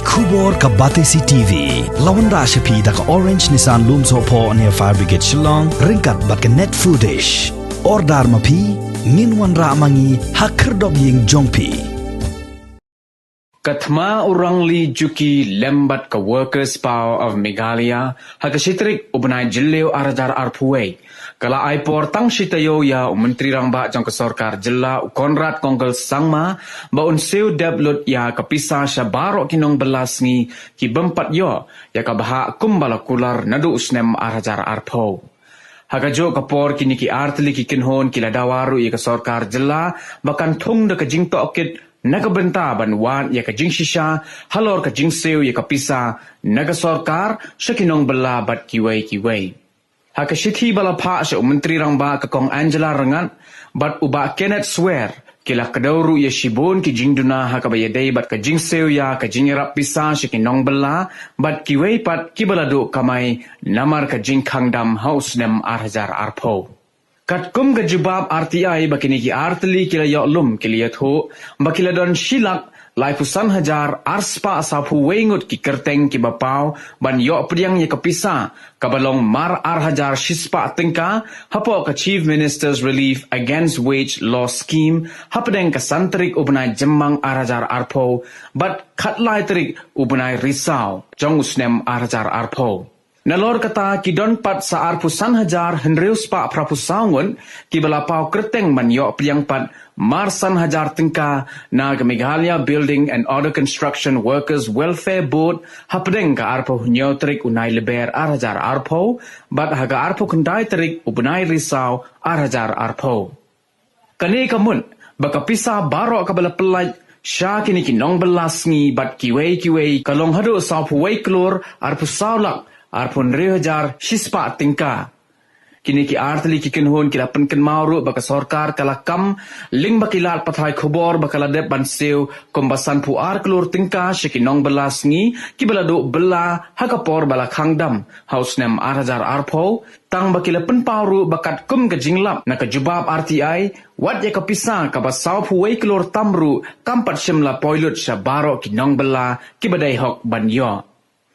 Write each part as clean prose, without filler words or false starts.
Kubor ka Batesi TV. Lawan ra siya da ka Orange Nissan Lumso po near Fire Brigade Shillong. Ringkat bat ka net foodish. Ordar mapi. Nginwan ra mangi hakerdog ying jongpi. Katma orang li juki lembat ka Workers Power of Meghalaya hakasitrik ubnai jilleo arajar arpuway. Kala ay portang sitayo ya Menteri Rangba jang kesorkar jilla Konrad Kongkel Sangma ba unseu deblut ya kapisa sya barok kinong belas ngi ki bempat yo ya kabaha kumbala kular nadu usnem arajar arpo. Hagajo kapor kini ki artli ki kinhon kila dawaru ya kesorkar jilla bakan thung de ka jingto okit nagabenta banwan ya ka jingshisha halor ka jingseu ya kapisa nagasorkar sya kinong bela bat kiway. Hakashithi balapha sa Menteri Rangba kakong Angela Rangat bat uba Kenneth swear kila kadawru ya shibon ki jingduna hakabayadey bat ka jingseu ya ka jingerap pisa sa kinong bela bat kiway pat kibalado kamay namar ka jingkangdam haus nem arhajar arpo. Katkum ka jubab RTI bakini ki artli kila yoklum kiliyat ho bakila don shilak laifusan hajar arspa asapu wengut ki kerteng ki bapau ban yok priang ya kapisa kabalong mar hajar shispa tingka hapo ka Chief Minister's Relief Against Wage Loss Scheme hapadeng ka santrik ubnai jemmang hajar arpo bat khatlai trik ubnai risau jong usnem hajar arpo. Nalor kata kidon pat sa arpusan hajar henreus pa prapusaungun ki balapau kerteng man yok priang pat marsan hajar tingka na ke Meghalaya Building and Other Construction Workers Welfare Board hapdeng ka arpo hunyo trik unai leber arhajar arpo bat haga arpo kendai trik ubnai risau arhajar arpo. Kani kamun baka pisa barok ka bala pelaj sya kini kinong belas ngi bat kiway kalong hadu saupu way klur arpo saulak arpun rehajar shispa tingka. Kini ki artli ki kinhon kila penken mauru baka sorkar kala kam ling bakilat patrai khobor bakala dep banseu kombasan pu ar klur tingka shikinong belas ngi ki belado bela hakapor bala khangdam haus nem arhajar arpo tang bakila penpauru bakat kum ka jinglap na ka jubab RTI wat ya kapisa ka basau pu wei klur tamru kampat shimla poilut sya baro kinong bela ki badai hok banyo.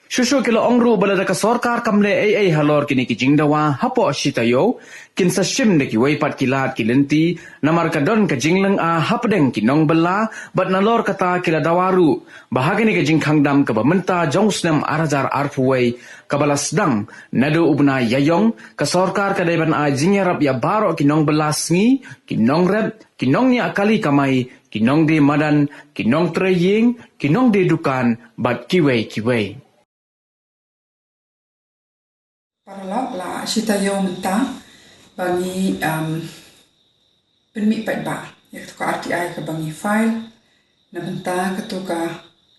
Shushu kilo ongru balada ka sorkar kamle ay halor kini ki jingdawa hapo shitayo kinsa shim de ki weipat kilat kilenti namar ka don ka jinglang hapdeng kinong bela bat nalor kata kila dawaru bahagani ka jingkhangdam ka bamenta jongsnem arajar arfuway kabalas dang nadu ubna yayong ka sorkar ka daiban jingerap ya baro kinong belas ngi kinong rep kinong ni akali kamay kinong de madan kinong treying kinong de dukan bat kiway. Paralak la sitayo menta bangi penmi ba ya to RTI ka bangi file na menta ka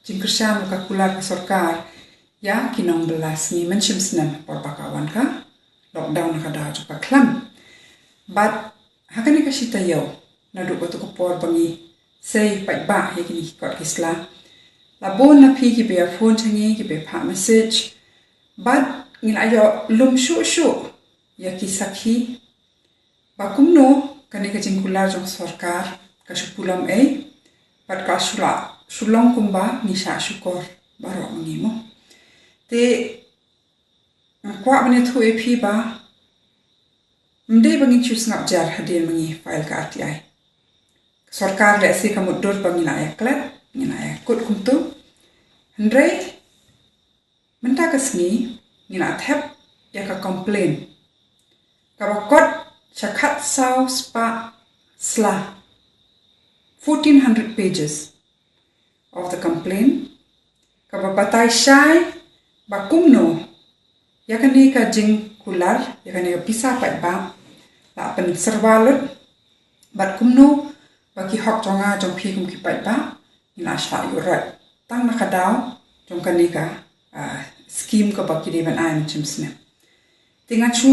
jingkersam ka kular ka sorkar ya kinong belas ni menshim snan por bakawan ka lockdown ka da ka klam but hakani ka sitayo na do ko por bangi say ba ya kini ko kisla labon na pi ki be phone changi ki be pa message but ngil lum shu ya kisaki bakumno kani ka jingkular jong sorkar ka shupulam pat ka sulong kumba ni sha shukor baro ngimo te kwa bane thu epi ba mde bangi chus ngap jar hadin mangi file ka RTI sorkar le se ka mudur bangila ya klat ngina ya kut kumtu ndrei menta kasni ngina thep ya ka complain kabakot chakat sau spa sla 1400 pages of the complaint kababatay shai bakumno yakani ka jing kular yakani ka pisa pat ba la pen servalut bat kumno baki hok jonga jong phi kum ki pat ba ngina sha yurat tang nakadaw jong kanika scheme ko baki di ban ai chimsne tinga chu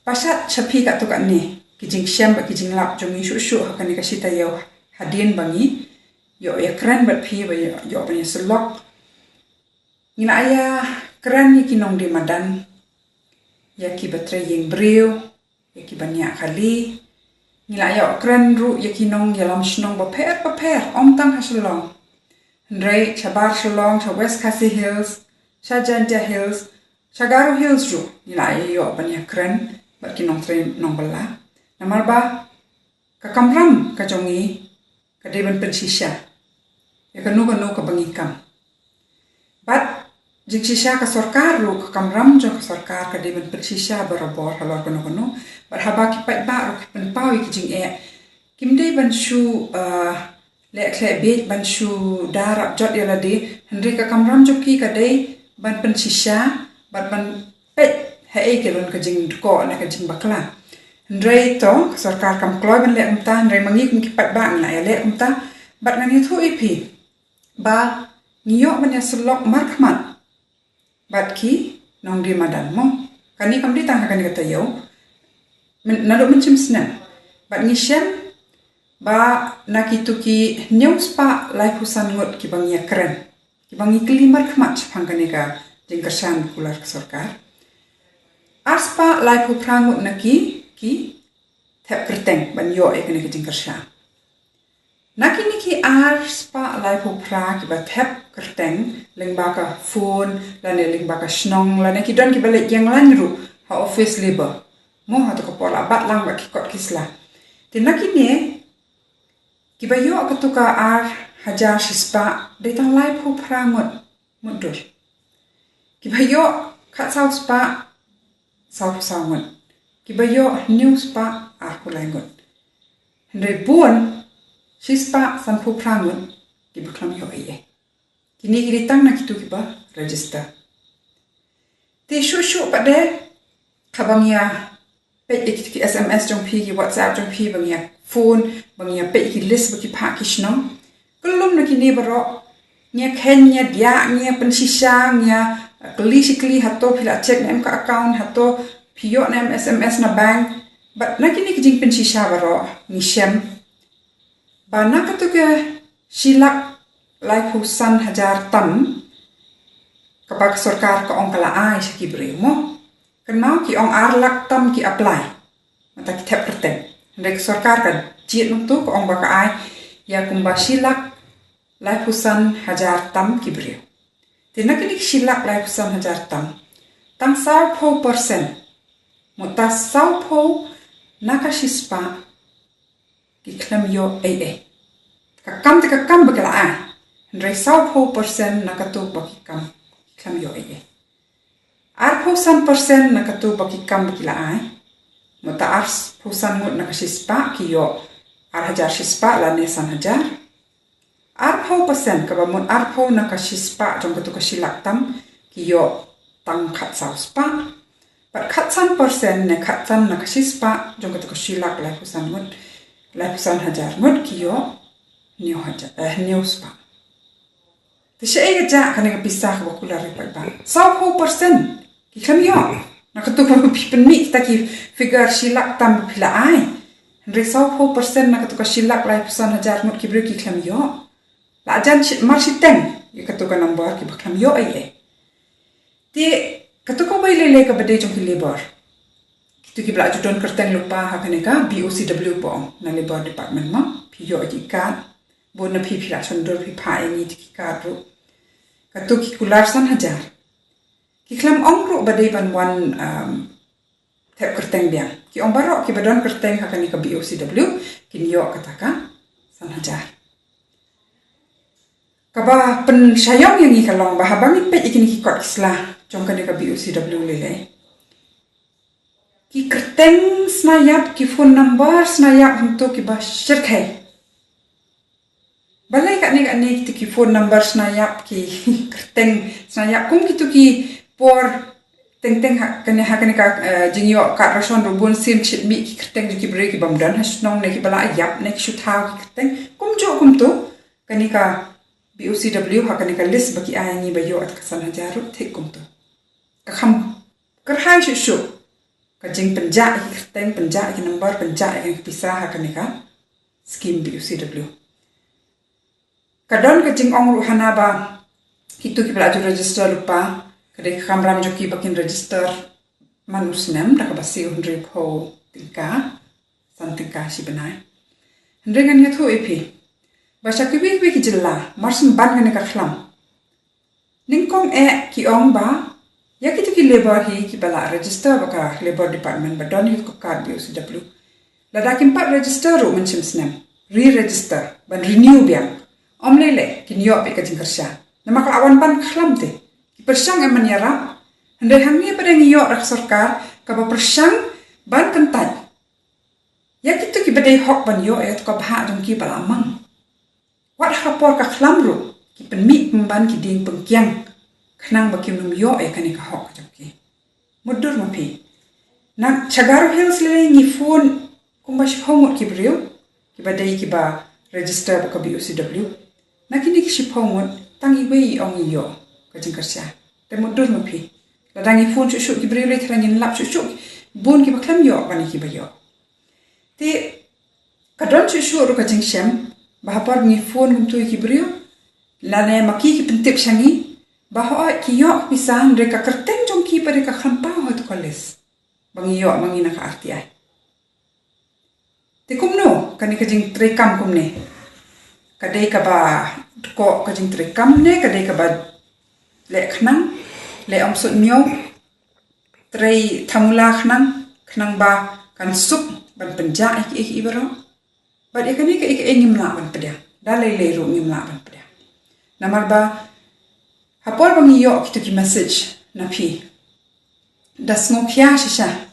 pasat chapi ka to ka ni kijing syam ba kijing lap jong shu hakani ka sita yo hadien bangi yo ya kran bat phi ba yo pa selok ngina aya kran ni kinong di madan ya ki batre yeng breu ya ki banya khali ngila ya kran ru ya kinong ya lam shnong ba pher om tang haslong Hendrai Chabar Shalong, Cha West Khasi Hills, Cha Jantia Hills, Chagaro Hills ru nilai yo banya keren bat kinong train nong bala. Namarba ka kamram ka jongi ka deban pensisha. Ya kanu ka bangikam. Bat jing sisha ka sorkar ru ka kamram jo ka sorkar ka deban pensisha barabor halor kanu bat haba ki pat ba ru ki penpawi ki jing kimde ban shu le kle bit ban shu darap jot ya lade hendri ka kamram joki ka dei ban pensisha bat ban pet hai ke ron ka jing ko na ka jing bakla hendri to sarkar kam kloy ban le umta hendri mangi kum ki pat ba na ya le umta bat nani thu ipi ba ngiyo ban ya sulok markmat bat ki nong di madan mo kani kam di tang ka ni ka tayo nado mencim snan bat ngisem ba nakituki news pa life husan ngot ki bangia keren ki bangi kelimar khmat phangkanega jingkasan kular sarkar aspa life hu prangut naki ki thep kerteng ban yo ekene ki jingkasan naki niki aspa life hu pra ki ba thep kerteng lengba ka phone lane lengba ka snong lane ki don ki balik yang lan ru ha office labor mo ha to ko pola bat lang ba ki kot kisla tinaki ne Kibayo katuka hajar sispa detang lai pu prangot mudur. Kibayo kat sau spa sau sangot. Kibayo new spa kulangot. Hendai buon sispa san pu prangot kibaklam yo iye. Kini kiritang na kitu kiba register. Ti shu pada kabangya pet ki SMS jong pi ki WhatsApp jong pi bangya phone bangya pet ki list baki pa ki snong kulum na kini baro nya kenya dia nya pensisa nya kli hato pila check na ka account hato pio na SMS na bank but na kini ki jing pensisa baro ni shem ba na ka to ke silak lai husan hajar tam kapag sarkar ka ong kala ai sa kibre mo kenal ki ong arlak tam ki apply mata ki thep perten Dek sarkar kan jiet nung tu ko ong baka ai ya kumba silak lai husan hajar tam ki brio tina kini silak lai husan hajar tam tang 40% muta 40% naka sispa ki klam yo ka kam bakala ai ndre 40% naka tu baki kam klam yo Arposan% nakatu baki kam bakila ai. Mata ars pusan ngut nakasispa kiyo hajar sispa la nesan hajar. Arpo persen kabamun arpo nakasispa jong katu kasilak tam kiyo tang khat sauspa. But khatsan persen ne khatsan nakasispa jong katu kasilak la pusan ngut la pusan hajar ngut kiyo new hajar new spa. Tisha ega ja kanega pisah bakula ripat ba. 40% ki kami yo nakatuka pipen kita ki figure silak tam pila ai Henry 40% nakatuka silak lai pusan hajar ngut ki bro ki kami yo la ajan marsiteng ki katuka number ki baklam yo ai ti katuka bai lele ka bade jong ki labor kitu ki bla judon kerteng lupa ha kanega BOCW po na labor department ma pio ka bon na pila sondor pi pa ni ki ka ro katuki kularsan hajar Kiklam ongro badai ban wan tep kerteng biang. Ki ong barok ki badon kerteng hakani ka BOCW kin yo kataka san hajar. Kaba pen sayong yang ikalong bahabang ipet ikini ki kot islah jong kani ka BOCW lele. Ki kerteng snayap ki phone number snayap untuk ki ba syirkai. Balai kat ni ki phone number snayap ki kerteng snayap kum kitu ki por teng kani ka jingyo ka rason robun sim chit mi ki kerteng ki break ki bamdan hasnong ne ki bala yap ne ki shuthaw ki kerteng kum to kani ka BOCW kani ka list baki ai ni ba yo at kasan hajaru thik kum to ka kham kerhai shu ka jing penja ki kerteng penja ki number penja ki pisah kani ka scheme BOCW kadon ka jing ong ruhana ba kitu ki bala register lupa Kadek kamram joki bakin register manusnem dak basi hundri po tingka san tingka si benai. Hendrengan yathu epi. Baca kiwi ki jela, marsin ban gane ka khlam. Ningkong ki ong ba, ya ki tu ki labor hi ki bala register baka labor department ba don hi ko card BOCW. Lada ki 4 register ru mencim senam, re-register, ban renew biang. Om lele ki niyo pe ka jingkersya. Nama ka awan pan khlam te. Ki persang eman yara, handai hangi pada ngiyo rak sarkar ka ba persang ban kentat. Ya ki tu ki badai hok ban yo ya tu ka bha dong ki bala mang. Wat hapor ka khlam ru ki penmi pemban ki ding pengkyang khnang bakim num yo kani ka hok jokki mudur mapi nak chagaru hills le ni phone kumbash homot ki brio ki badai ki ba register ba ka BOCW nakini ki shipomot tangi wei ong yo ka jingkarsya te mudur mapi ladangi phone chu ki brio le thrangin lap chu bun ki baklam yo bani ki ba yo te kadon chu ru ka jingshem bahapar ni phone gum tu ki brio lane maki ki pentip shangi bahwa ki yo pisan reka kerteng jong ki pare ka khampa hot koles bangi yo mangi na ka arti ai te kumno kani ka jing trekam kumne kadai ka ba ko ka jing trekam ne kadai ka ba le khnang le omsut myo trei thamula khnang ba kan sup ban penja ik ibaro ba ekani ka ik ngimla ban pedya dalai le ru ngimla ban pedya Namar ba, hapor bangi yo kitu ki message na pi. Das ngok ya shisha,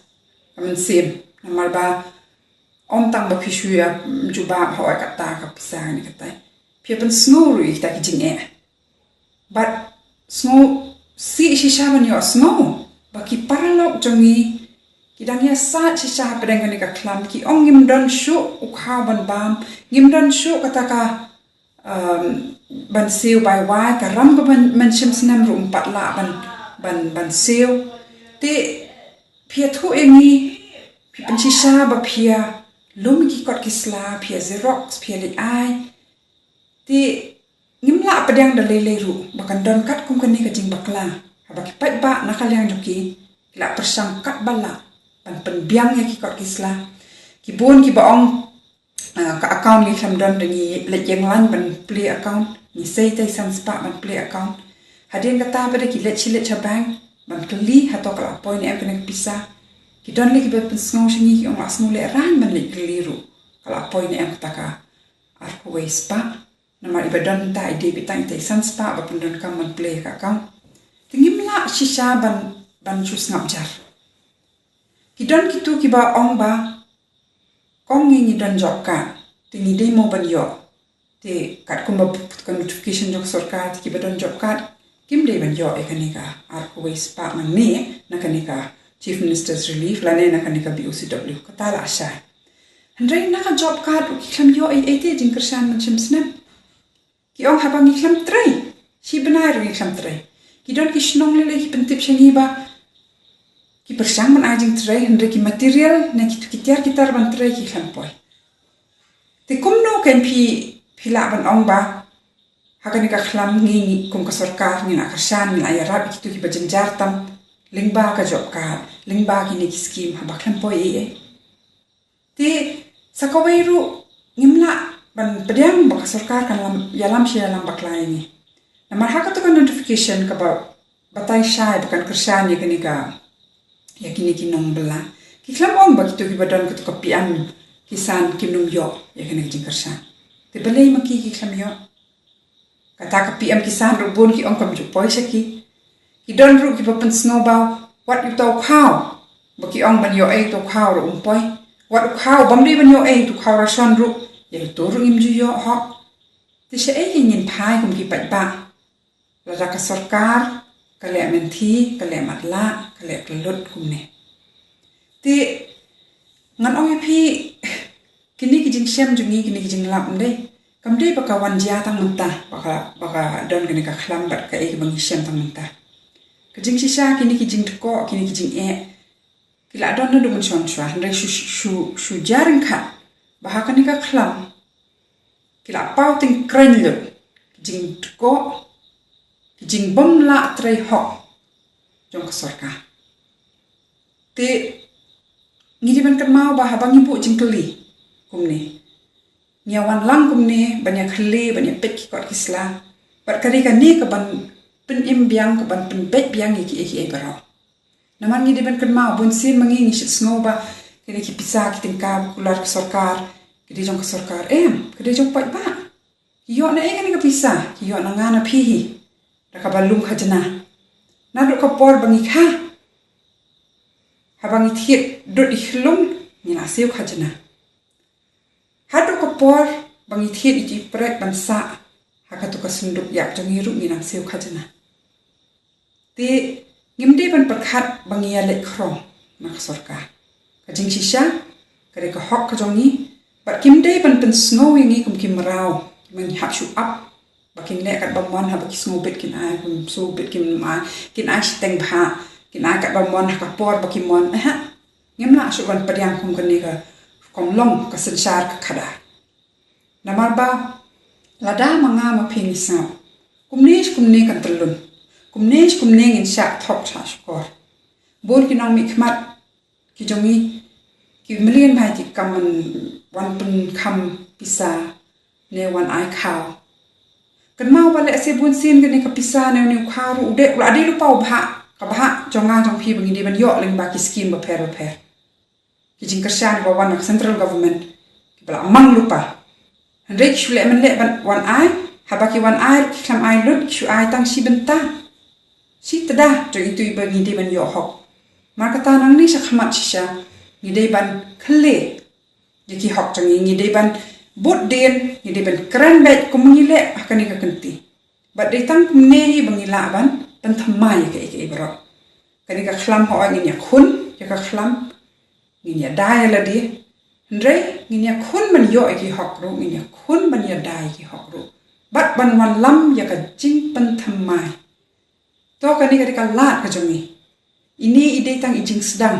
amen sim. Namar ba, om tang ba pishu ya juba hawa kata ka pisang ni kata. Pi apen snow ru ik ta ki jing But snow si shisha ban yo snow. Ba ki paralok jongi, ki dang ya saat shisha pedang ni ka klam ki ong ngim don shu ukha ban bam, ngim don shu kata ka ban siu bai wai ka ram ko ban shim snam ru 4 la ban siu te phia thu emi phi pan chi sha ba phia lum ki kot ki sla phia xerox phia li ai te ngim la padang da le ru bakan don kat kum kan ni ka jing bakla ha ba ki pat ba na kalyang joki la persang kat bala ban pen biang ya ki kot ki sla ki bon ki ba ong ka account ni kham don ni le jeng lan ban play account ni sei tai san spa ban play account hadin kata pada ki le chile cha bank ban kli ha to kala point em kan pisa ki don le ki ba pen snong shingi ki ong asnu le ran ban le kliru kala point em kata ka ar ko we spa na ma iba don ta ide bi tai san spa ba pen don kam ban play ka account tingim la shisha ban chus ngap jar ki don ki tu ki ba ong ba kong ni don job ka tingi dei mo ban yo te kat kumba kan notification jok sarkar ki ba don job ka kim dei ban yo ekanika ar ko wais pa man ne na kanika chief minister's relief la ne na kanika BOCW kata la sha handai na ka job ka ki kham yo te jing kersan man chim snap ki ong habang ki kham trai si banai ru ki kham trai ki don ki shnong le ki pentip shangi ba ki persang man ajing trai handai ki material na ki tiar kitar ban trai ki kham poi te kumno kan pila ban ong ba hakani ka khlam ngi kum ka sarkar ni na kersan ni ay rab ki tu ki bajanjar tam lingba ka job ka lingba ki ni scheme ha ba kham poi te sakawairu ngimla ban pediam ba ka sarkar kan yalam shi yalam baklai ni na mar haka to kan notification ka ba batai shai ba kan kersan ni kani ka yakini ki nong bela ki khlam ong ba ki tu ki badan ka to ka pian kisan kinum yo yakini ki kersan te balai maki ki khlam yo kata ka PM kisan rubun ki ong kam ju poi saki ki don ru ki papan snowball what you tau khao ba ki ong ban yo ai to khao ru poi what khao bam ri ban yo ai to khao ra son ru ye to ru im ju yo ho ti se ai nin phai kum ki pat ba la ra ka sarkar ka le menti ka le matla ka le lut kum ne ti ngan ong phi kini ki jing shem jungi kini ki jing lam dei kam dei baka wan jia tang menta baka don kini ka khlam bat ka e bang shem tang menta ka jing shisha kini ki jing ko kini ki jing kila don na dum chon chwa ndai shu jaring kha baha kani ka khlam kila pau ting kren lu jing ko jing bom la trai ho jong ka sarka te ngiri ban kan mau baha bang ibu jing keli kumni nyawan lang kumne banyak khale banyak pet ki kot kisla bat kari ka ni ka ban pen im biang ka ban pen pet biang iki baro naman ngi de ban kan ma bun sin mangi ni shit snoba kini ki pisa ki tingka kular ke sarkar kidi jong ke sarkar kidi jong pat ba yo na kan ka pisa yo na ngana phihi ka balum khajna na do ka por bangi kha habangi thiet dot ikhlum ni na siu khajna hadu ka por bangi thiet iki prek bansa hakatu ka sunduk yak jangi ru ni na siu khajna ti ngimde ban perkhat bangi ya lek khrong na sarkar ka jing shisha kare ka hok ka jongi bat kimde ban pen snow ngi kum kim rau man hap shu up bakin le kat bamon ha bakis snow bit kin ai kum so bit kin ma kin ai teng bha kin ai kat bamon ka por bakimon ngem na shu ban padyang kum kan ni ka kom long ka sanchar ka khada namar ba lada manga ma phini sa kumne kan telun kumne ngin sha thok cha skor bor kinong mi khmat ki jongi ki million bhai ti kaman wan pen kham pisa ne wan ai khaw kan mau bale se bun sin kan ka pisa ne kharu de la di lu pau bha ka bha jonga jong phi bangi di ban yo leng ba ki scheme ba pher ki jing kersan ba wan central government ki bala mang lupa hendrik shule men le ban wan ai habaki wan ai kham ai lut shu ai tang si benta si tada to itu bangi di ban yo hok maka tanang ni sa khamat shisha ni dei ban khale yaki hok changi ni dei ban bot den ni dei ban kran bet kumile akani ka kanti bat dei tang kumne hi bangila ban pan thamai ka ke bro kani ka khlam ho ngi nya khun ya ka khlam ngi nya dai la di ndre ngi nya khun man yo ki hok ro ngi nya khun ban ya dai ki hok ro bat ban wan lam ya ka jing pan thamai to kani ka lat ka jongi ini ide tang ijing sedang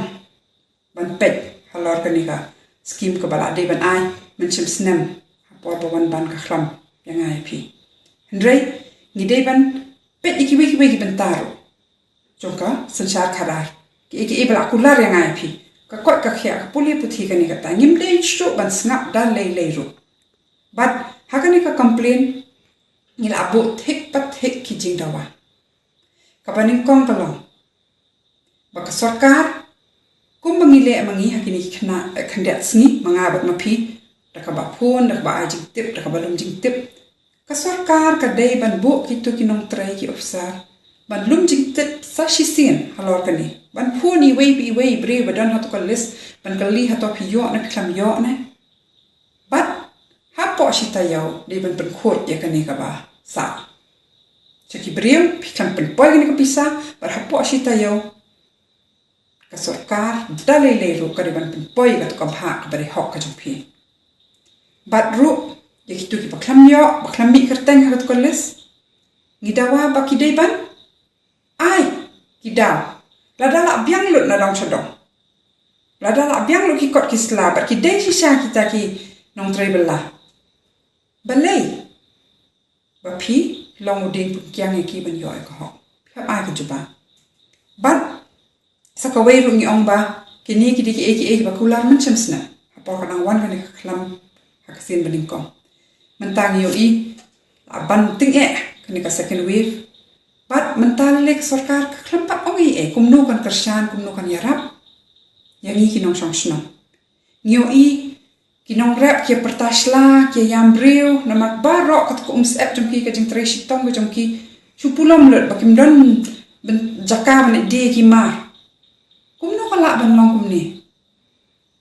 ban pet halor kani ka skim ka bala de ban ai menchem snem apor bawan ban ka khlam yang ai phi hendrei ni de ban pet iki ban taro jongka sanchar kharar ki bala kular yang ai phi ka kot ka khya ka puli puthi kani ka ta ngim de shu ban snap dan lei ru but hakani ka complain ngila abu thik pat thik ki jing dawa ka baning kong palong baka sarkar kum mangile mangi hakini khna khandet sngi manga bat mapi daka ba phone daka ba ajing tip daka ba lum jing tip ka sarkar ka dei ban bu kitu kinong trai ki ofsar ban lum jing tip sa shisin halor kani ban phone i wei bre badan hat ko list ban kali hat op yo na khlam yo na bat ha po shita yo dei ban pen khot ya kani ka ba sa chaki breu khlam pen poy ni ka pisa bar ha po shita yo ka sarkar dalai ru ka ban pen poy ka to ka bha ka bari hok ka jong phi bat ru yaki tu ki baklam yo baklam mi kerteng ha to koles ngidawa ba ki dei ban ai kidaw la dala biang lut na dong chodong la dala biang lu ki kot ki sla ba ki dei si sha kita ki nong trai bela balai ba phi long ding pu kyang ki ban yo ka hok phap ai ka juba bat sakawai ru ngi ong ba kini ki di ki ba kular man chamsna apa ka nang wan ka ni khlam hakasin baning kom mentang yo i ban ting kani ka second wave bat mental lek sarkar khlam pa oi kumnu kan kersan kumnu kan yarap yang i kinong songshno ngyo i kinong rap ki pertasla ki yambreu namak barok kat ko sep jongki ka jing treshi tong ka jongki chupulom lut bakim don ben jakam ne de ki mar kumnu kala ban long kumni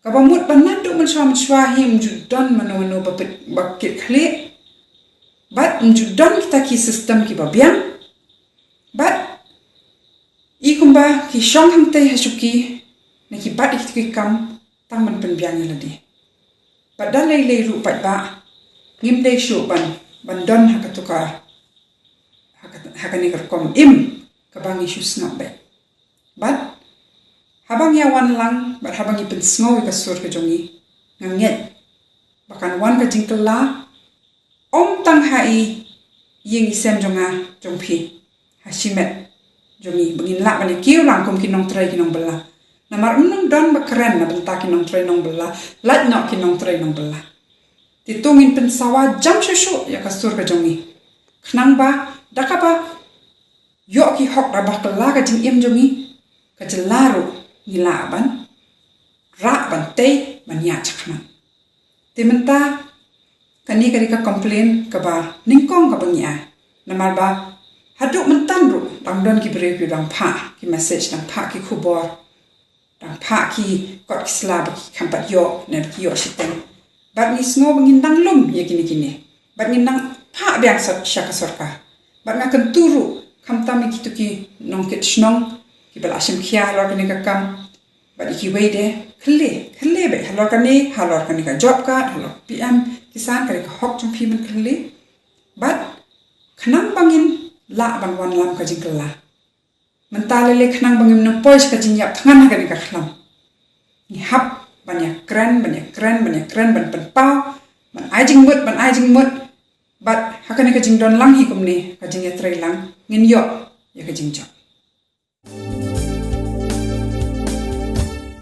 kabamut banadu man swahim judan mano bakit khle bat judan kita ki system ki babiang bat ikumba ki shong hangte hasuki na ki bat ki kam tang man pen biang ladi bat dalai lei ru pat ba ngim dei shu ban don hakatuka hakani kom im kabangi shu snap be bat habang ya wan lang bat habang ipin sngow ka sur ka jongi nganget bakan wan ka jingkala om tang hai ying sem jonga jongphi hasimet jongi bangin la bani kiu lang kum kinong trai kinong bela namar unong don bakren na benta kinong trai nong bela lat no kinong trai nong bela titungin pensawa jam susu ya kasur ka jongi khnang ba dakapa yo ki hok da ba kala ka jing em jongi ka jelaru ngila ban ra ban te man ya chakman timenta kani kari ka complain ka ba ningkong ka bangya namal ba haduk mentan ru dang don ki breu ki dang pha ki message dang pha ki khubor dang pha ki kot ki slab ki kampat yo ner ki yo siteng bat ni sngo bangin dang lum ye kini bat ni nang pha biang syaka sorka bat ngakan turu kamtam ki tuki nong kit snong ki bal asim khia lor kani ka kam bat ki weide khle be halor kani ka job card halor PM kisan kari ka hok chung phi man khle bat khnang bangin la ban wan lam ka jingla mentale le khnang bangin no pois ka jingyap thangan ka ni ka khlam ni hap banyak keren ban pau ban ajing mut bat hakane ka jing don lang hi kumni ka jing ya trai lang ngin yo ya ka jing chok